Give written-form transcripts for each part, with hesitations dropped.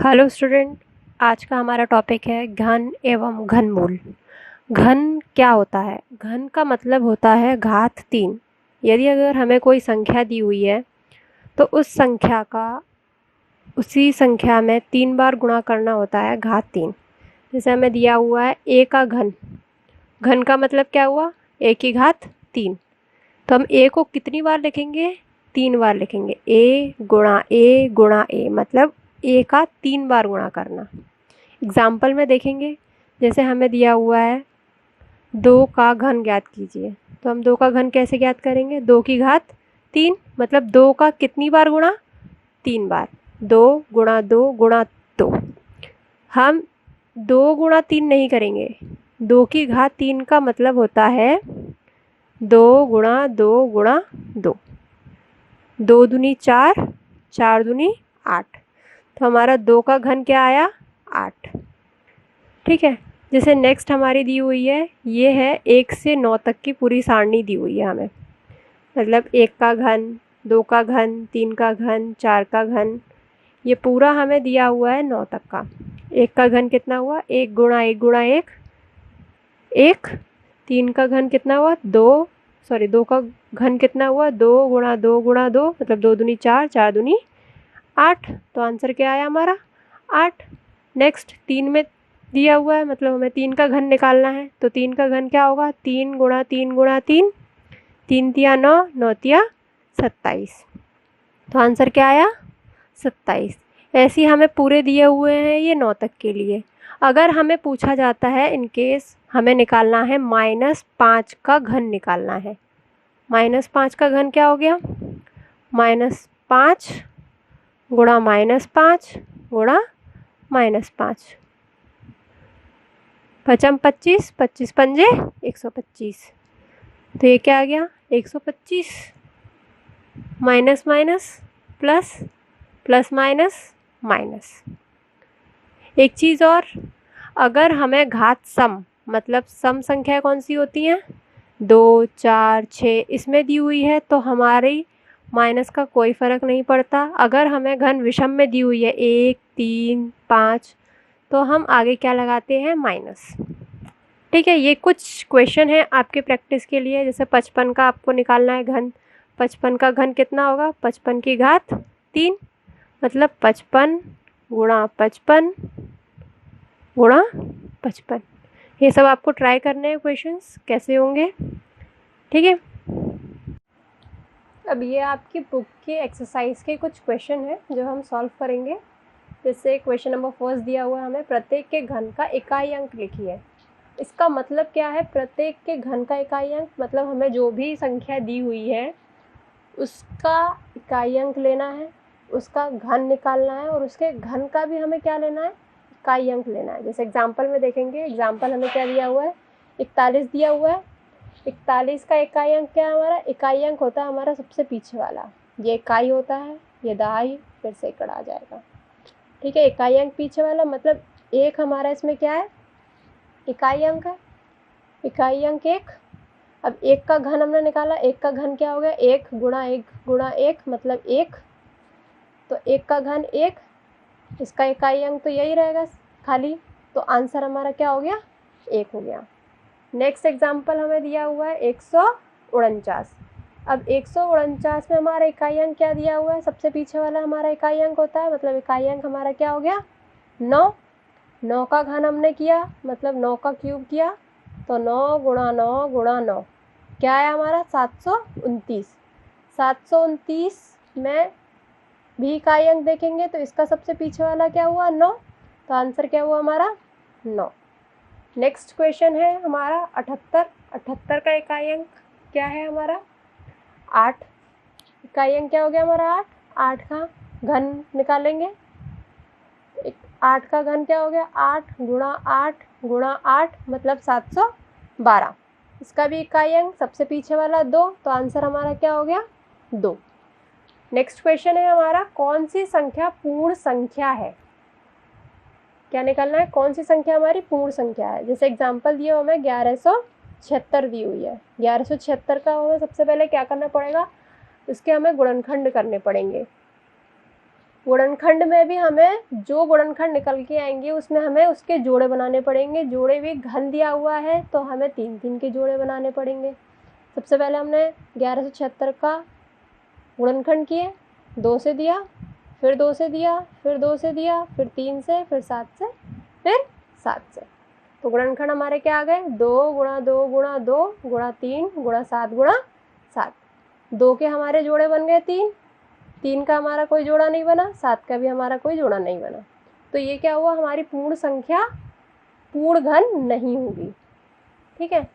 Hello student. आज का हमारा टॉपिक है घन एवं घनमूल। घन क्या होता है? घन का मतलब होता है घात 3। यदि अगर हमें कोई संख्या दी हुई है तो उसी संख्या में 3 बार गुणा करना होता है घात 3। जैसे हमें दिया हुआ है a का घन। घन का मतलब क्या हुआ? a की घात 3। तो हम a को कितनी बार लिखेंगे? 3 बार लिखेंगे। a गुणा a मतलब a का 3 बार गुणा करना। एग्जाम्पल में देखेंगे, जैसे हमें दिया हुआ है 2 का घन ज्ञात कीजिए। तो हम 2 का घन कैसे ज्ञात करेंगे? 2 की घात 3 मतलब 2 का कितनी बार गुणा? 3 बार। 2 गुणा 2 गुणा 2। हम 2 गुणा 3 नहीं करेंगे। 2 की घात 3 का मतलब होता है 2 गुणा 2 गुणा 2। 2 दूनी 4, 4 दूनी 8। तो हमारा 2 का घन क्या आया? 8। ठीक है। जैसे नेक्स्ट हमारी दी हुई है, ये है 1 से 9 तक की पूरी सारणी दी हुई है हमें। मतलब 1 का घन, 2 का घन, 3 का घन, 4 का घन, ये पूरा हमें दिया हुआ है 9 तक का। 1 का घन कितना हुआ? 1 गुणा 1 गुणा 1 1। 3 का घन कितना हुआ? 2 का घन कितना हुआ? 2 गुणा 2 गुणा 2 मतलब 2 दूनी 4, 4 दूनी 8। तो आंसर क्या आया हमारा? 8। नेक्स्ट 3 में दिया हुआ है, मतलब हमें 3 का घन निकालना है। तो 3 का घन क्या होगा? 3 गुणा 3 गुणा 3, 3 तिया 9, 9 तिया 27। तो आंसर क्या आया? 27। ऐसे ही हमें पूरे दिए हुए हैं ये 9 तक के लिए। अगर हमें पूछा जाता है इनकेस हमें निकालना है -5 का घन निकालना है। -5 का घन क्या हो गया? -5 गुणा -5 गुणा -5। पचम 25, 25 पंजे 125। तो ये क्या आ गया? 125 minus minus plus, plus minus minus. एक चीज़ और, अगर हमें घात सम मतलब सम संख्या कौन सी होती हैं? 2, 4, 6 इसमें दी हुई है तो हमारी माइनस का कोई फ़र्क नहीं पड़ता। अगर हमें घन विषम में दी हुई है 1, 3, 5 तो हम आगे क्या लगाते हैं? माइनस। ठीक है। ये कुछ क्वेश्चन है आपके प्रैक्टिस के लिए। जैसे 55 का आपको निकालना है घन। 55 का घन कितना होगा? 55 की घात 3 मतलब 55 गुणा 55 गुणा 55। ये सब आपको ट्राई करने हैं क्वेश्चंस, कैसे होंगे। ठीक है। अब ये आपकी बुक के एक्सरसाइज के कुछ क्वेश्चन हैं जो हम सॉल्व करेंगे। जैसे क्वेश्चन नंबर फर्स्ट दिया हुआ है हमें, प्रत्येक के घन का इकाई अंक लिखिए। इसका मतलब क्या है? प्रत्येक के घन का इकाई अंक मतलब हमें जो भी संख्या दी हुई है उसका इकाई अंक लेना है, उसका घन निकालना है और उसके घन का भी हमें क्या लेना है? इकाई अंक लेना है। जैसे एग्जाम्पल में देखेंगे, एग्जाम्पल हमें क्या दिया हुआ है? 41 दिया हुआ है। 41 का इकाई अंक क्या है हमारा? इकाई अंक होता है हमारा सबसे पीछे वाला, ये इकाई होता है, ये दहाई, फिर सैकड़ आ जाएगा। ठीक है। इकाई अंक पीछे वाला मतलब एक हमारा इसमें क्या है? इकाई अंक है। इकाई अंक 1। अब 1 का घन हमने निकाला, 1 का घन क्या हो गया? 1 गुणा 1 गुणा 1 मतलब 1। तो 1 का घन 1, इसका इकाई अंक तो यही रहेगा खाली। तो आंसर हमारा क्या हो गया? 1 हो गया। नेक्स्ट एग्जाम्पल हमें दिया हुआ है 149। अब 149 में हमारा इकाई अंक क्या दिया हुआ है? सबसे पीछे वाला हमारा इकाई अंक होता है, मतलब इकाई अंक हमारा क्या हो गया? 9। 9 का घन हमने किया मतलब 9 का क्यूब किया, तो 9 गुणा 9 गुणा 9 क्या है हमारा? 729। 729 में भी इकाई अंक देखेंगे तो इसका सबसे पीछे वाला क्या हुआ? 9। तो आंसर क्या हुआ हमारा? 9। नेक्स्ट क्वेश्चन है हमारा 78। 78 का इकाई अंक क्या है हमारा? 8। इकाई अंक क्या हो गया हमारा? 8। 8 का घन निकालेंगे। 8 का घन क्या हो गया? 8 गुणा 8 गुणा 8 मतलब 712। इसका भी इकाई अंक सबसे पीछे वाला 2, तो आंसर हमारा क्या हो गया? 2। नेक्स्ट क्वेश्चन है हमारा, कौन सी संख्या पूर्ण संख्या है? क्या निकालना है? कौन सी संख्या हमारी पूर्ण संख्या है? जैसे एग्जाम्पल दिया हमें 1176 दी हुई है। 1176 का हमें सबसे पहले क्या करना पड़ेगा? इसके हमें गुणनखंड करने पड़ेंगे। गुणनखंड में भी हमें जो गुणनखंड निकल के आएंगे उसमें हमें उसके जोड़े बनाने पड़ेंगे। जोड़े भी घन दिया हुआ है तो हमें 3-3 के जोड़े बनाने पड़ेंगे। सबसे पहले हमने 1176 का गुणनखंड किए, 2 से दिया, फिर 2 से दिया, फिर 2 से दिया, फिर 3 से, फिर 7 से, फिर 7 से। तो गुणनखंड हमारे क्या आ गए, 2 गुणा 2 गुणा 2 गुणा 3 गुणा 7 गुणा 7। 2 के हमारे जोड़े बन गए 3, 3 का हमारा कोई जोड़ा नहीं बना, 7 का भी हमारा कोई जोड़ा नहीं बना। तो ये क्या हुआ, हमारी पूर्ण संख्या पूर्ण घन नहीं होगी। ठीक है।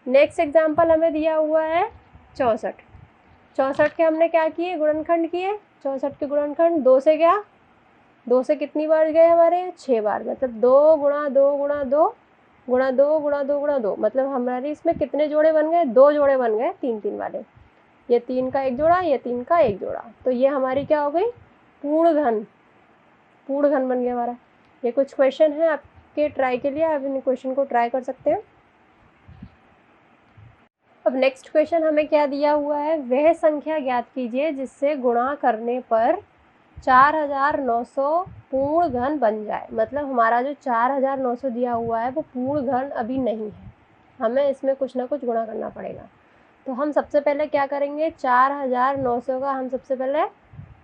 नेक्स्ट एग्जाम्पल हमें दिया हुआ है 64। 64 के हमने क्या किए, गुणनखंड किए। 64 के गुणनखंड 2 से गया, 2 से कितनी बार गए हमारे, 6 बार। मतलब 2 गुणा 2 गुणा 2 गुणा 2 गुणा 2 गुणा 2। मतलब हमारे इसमें कितने जोड़े बन गए, 2 जोड़े बन गए 3-3 वाले। ये 3 का एक जोड़ा, ये 3 का एक जोड़ा। तो ये हमारी क्या हो गई, पूर्ण घन। पूर्ण घन बन गया हमारा। ये कुछ क्वेश्चन है आपके ट्राई के लिए, आप इन क्वेश्चन को ट्राई कर सकते हैं। अब नेक्स्ट क्वेश्चन हमें क्या दिया हुआ है, वह संख्या ज्ञात कीजिए जिससे गुणा करने पर 4900 पूर्ण घन बन जाए। मतलब हमारा जो 4900 दिया हुआ है वो पूर्ण घन अभी नहीं है, हमें इसमें कुछ ना कुछ गुणा करना पड़ेगा। तो हम सबसे पहले क्या करेंगे, 4900 का हम सबसे पहले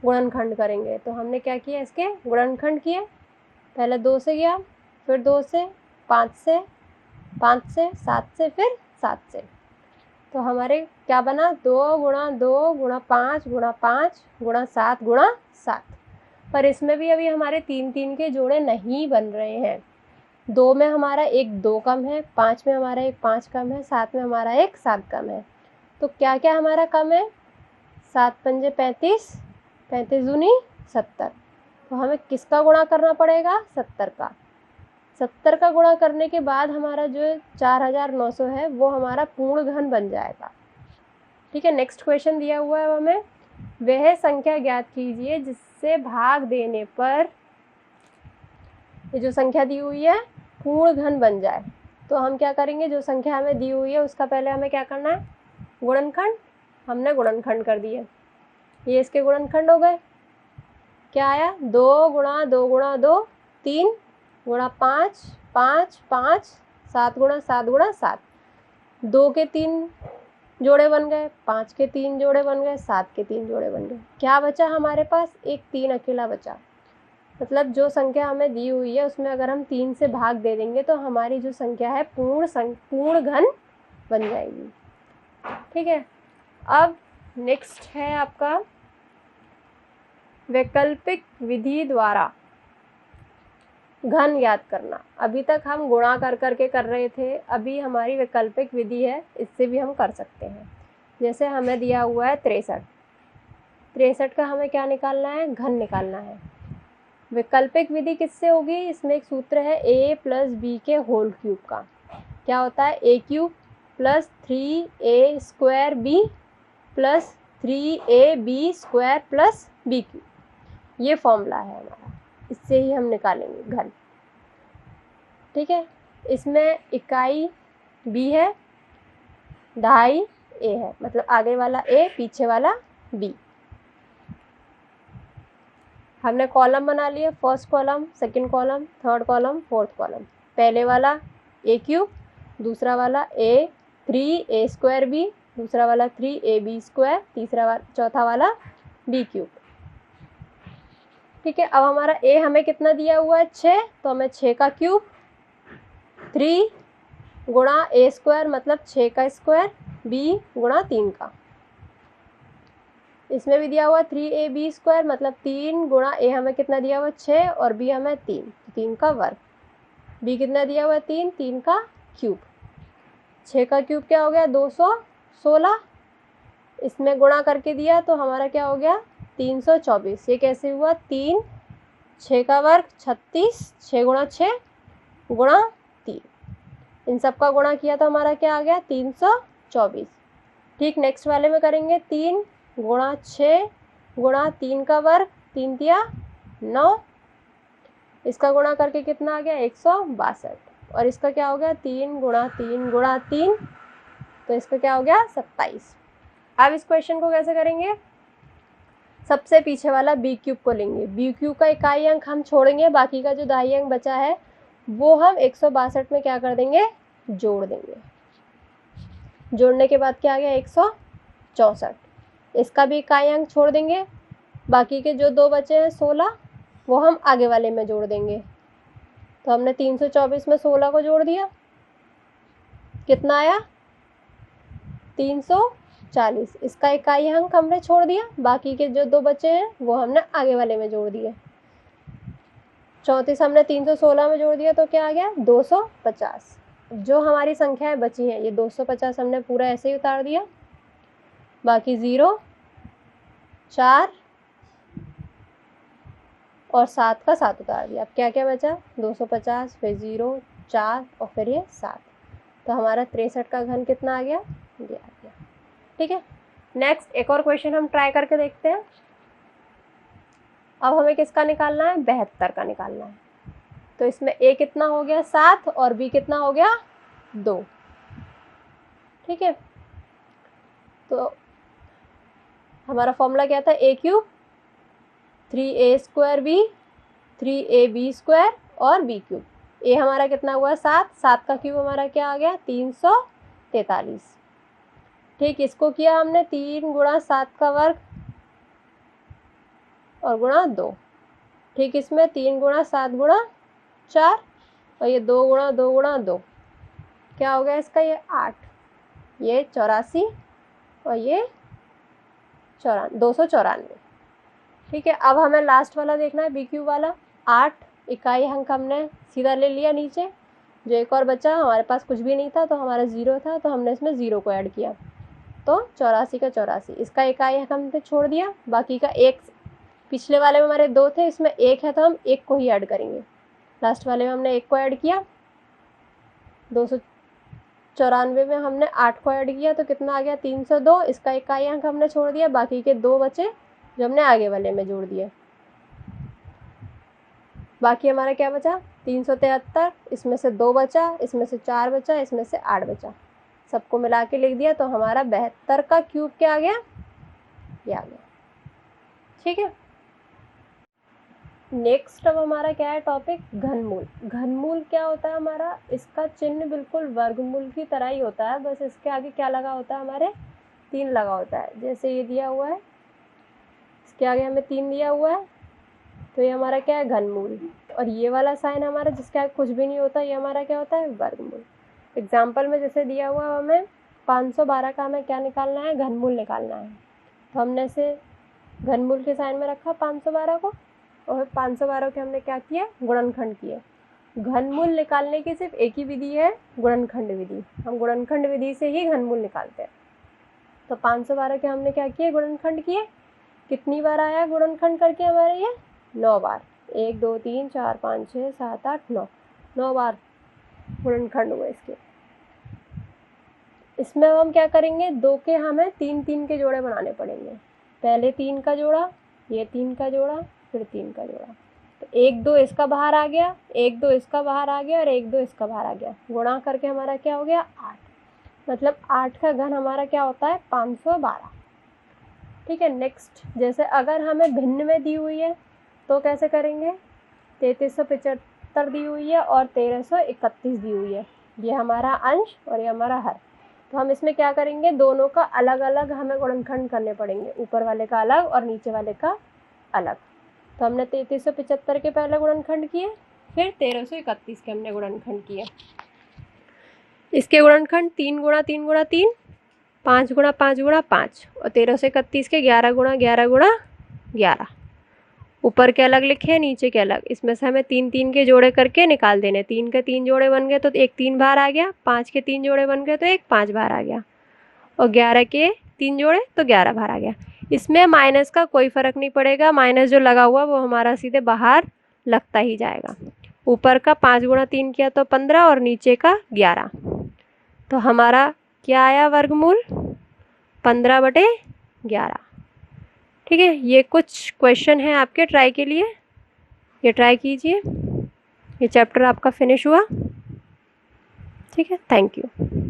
गुणनखंड करेंगे। तो हमने क्या किया, इसके गुणनखंड किए। पहले 2 से गया, फिर 2 से, 5 से, 5 से, 7 से, फिर 7 से। तो हमारे क्या बना, 2 गुणा 2 गुणा 5 गुणा 5 गुणा 7 गुणा 7। पर इसमें भी अभी हमारे 3-3 के जोड़े नहीं बन रहे हैं। 2 में हमारा एक 2 कम है, 5 में हमारा एक 5 कम है, 7 में हमारा एक 7 कम है। तो क्या क्या हमारा कम है, 7 पंजे 35, 35 दूनी 70। तो हमें किसका गुणा करना पड़ेगा, 70 का। 70 का गुणा करने के बाद हमारा जो 4900 है वो हमारा पूर्ण घन बन जाएगा। ठीक है। नेक्स्ट क्वेश्चन दिया हुआ है हमें, वह संख्या ज्ञात कीजिए जिससे भाग देने पर ये जो संख्या दी हुई है पूर्ण घन बन जाए। तो हम क्या करेंगे, जो संख्या हमें दी हुई है उसका पहले हमें क्या करना है, गुणनखंड। हमने गुणनखंड कर दिए, ये इसके गुणनखंड हो गए। क्या आया, 2 गुणा 2 गुणा 2 3 गुणा 5 5 5 7 गुणा 7 गुणा 7। 2 के 3 जोड़े बन गए, 5 के 3 जोड़े बन गए, 7 के 3 जोड़े बन गए। क्या बचा हमारे पास, एक 3 अकेला बचा। मतलब जो संख्या हमें दी हुई है उसमें अगर हम 3 से भाग दे देंगे तो हमारी जो संख्या है पूर्ण घन बन जाएगी। ठीक है। अब नेक्स्ट है आपका वैकल्पिक विधि द्वारा घन ज्ञात करना। अभी तक हम गुणा कर करके कर रहे थे, अभी हमारी वैकल्पिक विधि है, इससे भी हम कर सकते हैं। जैसे हमें दिया हुआ है 63, 63 का हमें क्या निकालना है, घन निकालना है। वैकल्पिक विधि किससे होगी, इसमें एक सूत्र है a प्लस बी के होल क्यूब का। क्या होता है, a cube plus 3a square b plus 3ab square plus b cube. ये फॉर्मूला है हमारा, इससे ही हम निकालेंगे घन। ठीक है। इसमें इकाई b है, दहाई a है, मतलब आगे वाला a पीछे वाला b। हमने कॉलम बना लिए, first column, second column, third column, fourth column. पहले वाला a क्यूब, दूसरा वाला 3a स्क्वायर b, दूसरा वाला 3ab स्क्वायर, चौथा वाला b क्यूब। ठीक है। अब हमारा a हमें कितना दिया हुआ है, 6, तो हमें 6 का क्यूब, 3 गुणा a स्क्वायर मतलब 6 का स्क्वायर, b गुणा 3 का। इसमें भी दिया हुआ 3ab स्क्वायर मतलब 3 गुणा a हमें कितना दिया हुआ 6 और b हमें 3, 3 का वर्ग। b कितना दिया हुआ 3, 3 का क्यूब। 6 का क्यूब क्या हो गया, 216। इसमें गुणा करके दिया तो हमारा क्या हो गया, 324। ये कैसे हुआ, 3, 6 का वर्ग 36, 6 गुणा 6 गुणा 3, इन सब का गुणा किया तो हमारा क्या आ गया, 324। ठीक। नेक्स्ट वाले में करेंगे 3 गुणा 6 गुणा 3 का वर्ग, 3 तिया 9, इसका गुणा करके कितना आ गया, 162। और इसका क्या हो गया, 3 गुणा 3 गुणा 3, तो इसका क्या हो गया, 27। अब इस क्वेश्चन को कैसे करेंगे, सबसे पीछे वाला बी क्यूब को लेंगे, बी क्यूब का इकाई अंक हम छोड़ेंगे, बाकी का जो दाई अंक बचा है वो हम 162 में क्या कर देंगे, जोड़ देंगे। जोड़ने के बाद क्या आ गया, 164। इसका भी इकाई अंक छोड़ देंगे, बाकी के जो दो बचे हैं 16 वो हम आगे वाले में जोड़ देंगे। तो हमने 324 में 16 को जोड़ दिया, कितना आया, 340। इसका इकाई अंक हमने छोड़ दिया, बाकी के जो दो बचे हैं वो हमने आगे वाले में जोड़ दिए। 34 हमने 316 में जोड़ दिया तो क्या आ गया, 250। जो हमारी संख्याएं बची हैं ये 250 हमने पूरा ऐसे ही उतार दिया, बाकी 0, 4 और 7 का 7 उतार दिया। अब क्या क्या बचा, 250, फिर 0, 4 और फिर ये 7। तो हमारा 63 का घन कितना आ गया, ये आ गया। ठीक है, नेक्स्ट एक और क्वेश्चन हम ट्राई करके देखते हैं। अब हमें किसका निकालना है, 72 का निकालना है। तो इसमें a कितना हो गया, 7 और b कितना हो गया, 2। ठीक है, तो हमारा फॉर्मूला क्या था, a cube 3a square b 3ab square और b क्यूब। a हमारा कितना हुआ, 7, 7 का क्यूब हमारा क्या आ गया, 343। ठीक, इसको किया हमने 3 गुणा 7 का वर्ग और गुणा 2। ठीक, इसमें 3 गुणा 7 गुणा 4 और ये 2 गुणा 2 गुणा 2, क्या हो गया इसका, ये 8, ये 84 और ये 294। ठीक है, अब हमें लास्ट वाला देखना है, बी क्यूब वाला। 8 इकाई अंक हमने सीधा ले लिया नीचे, जो एक और बचा, हमारे पास कुछ भी नहीं था तो हमारा 0 था, तो हमने इसमें 0 को ऐड किया, तो 84 का 84। इसका इकाई अंक हमने छोड़ दिया, बाकी का 1, पिछले वाले में हमारे 2 थे, इसमें 1 है तो हम 1 को ही ऐड करेंगे। लास्ट वाले में हमने 1 को ऐड किया, 294 में हमने 8 को ऐड किया तो कितना आ गया, 302। इसका इकाई अंक हमने छोड़ दिया, बाकी के 2 बचे जो हमने आगे वाले में जोड़ दिए। बाकी हमारा क्या बचा, 373। इसमें से 2 बचा, इसमें से 4 बचा, इसमें से 8 बचा, सबको मिला के लिख दिया। तो हमारा 72 का क्यूब क्या आ गया, ये आ गया। ठीक है, नेक्स्ट अब हमारा क्या है टॉपिक, घनमूल। घनमूल क्या होता है हमारा, इसका चिन्ह बिल्कुल वर्गमूल की तरह ही होता है, बस इसके आगे क्या लगा होता है, हमारे 3 लगा होता है। जैसे ये दिया हुआ है, इसके आगे हमें 3 दिया हुआ है, तो ये हमारा क्या है, घनमूल। और ये वाला साइन हमारा जिसके आगे कुछ भी नहीं होता, ये हमारा क्या होता है, वर्गमूल। एग्जाम्पल में जैसे दिया हुआ है, हमें 512 का हमें क्या निकालना है, घनमूल निकालना है। तो हमने इसे घनमूल के साइन में रखा 512 को, और 512 के हमने क्या किया, गुणनखंड किए। घनमूल निकालने की सिर्फ एक ही विधि है, गुणनखंड विधि। हम गुणनखंड विधि से ही घनमूल निकालते हैं। तो 512 के हमने क्या किए, गुणनखंड किए। कितनी बार आया गुणनखंड करके हमारे, ये 9 बार। 1 2 3 4 5 6 7 8 9, 9 बार गुणनखंड हुए इसके। इसमें हम क्या करेंगे, 2 के हमें 3 3 के जोड़े बनाने पड़ेंगे। पहले 3 का जोड़ा, ये 3 का जोड़ा, फिर 3 का जोड़ा। तो 1 2 इसका बाहर आ गया, 1 2 इसका बाहर आ गया और 1 2 इसका बाहर आ गया। गुणा करके हमारा क्या हो गया, 8। मतलब 8 का घन हमारा क्या होता है, 512। ठीक है, नेक्स्ट जैसे अगर हमें भिन्न में दी हुई है तो कैसे करेंगे, 3375 दी हुई है और 1331 दी हुई है। ये हमारा अंश और ये हमारा हर। तो हम इसमें क्या करेंगे, दोनों का अलग अलग हमें गुणनखंड करने पड़ेंगे, ऊपर वाले का अलग और नीचे वाले का अलग। तो हमने 3375 के पहले गुणनखंड किए, फिर 1331 के हमने गुणनखंड किए। इसके गुणनखंड 3 गुणा 3 गुणा 3, 5 गुणा 5 गुणा 5 और 1331 के 11 गुणा 11 गुणा 11। ऊपर के अलग लिखे हैं, नीचे के अलग। इसमें से हमें 3 3 के जोड़े करके निकाल देने। 3 के 3 जोड़े बन गए तो एक 3 बाहर आ गया, 5 के 3 जोड़े बन गए तो एक 5 बाहर आ गया, और 11 के 3 जोड़े तो 11 बाहर आ गया। इसमें माइनस का कोई फ़र्क नहीं पड़ेगा, माइनस जो लगा हुआ वो हमारा सीधे बाहर लगता ही जाएगा। ऊपर का 5 गुणा 3 किया तो 15 और नीचे का 11। तो हमारा क्या आया वर्गमूल, 15/11। ठीक है, ये कुछ क्वेश्चन है आपके ट्राई के लिए, ये ट्राई कीजिए। ये चैप्टर आपका फिनिश हुआ। ठीक है, थैंक यू।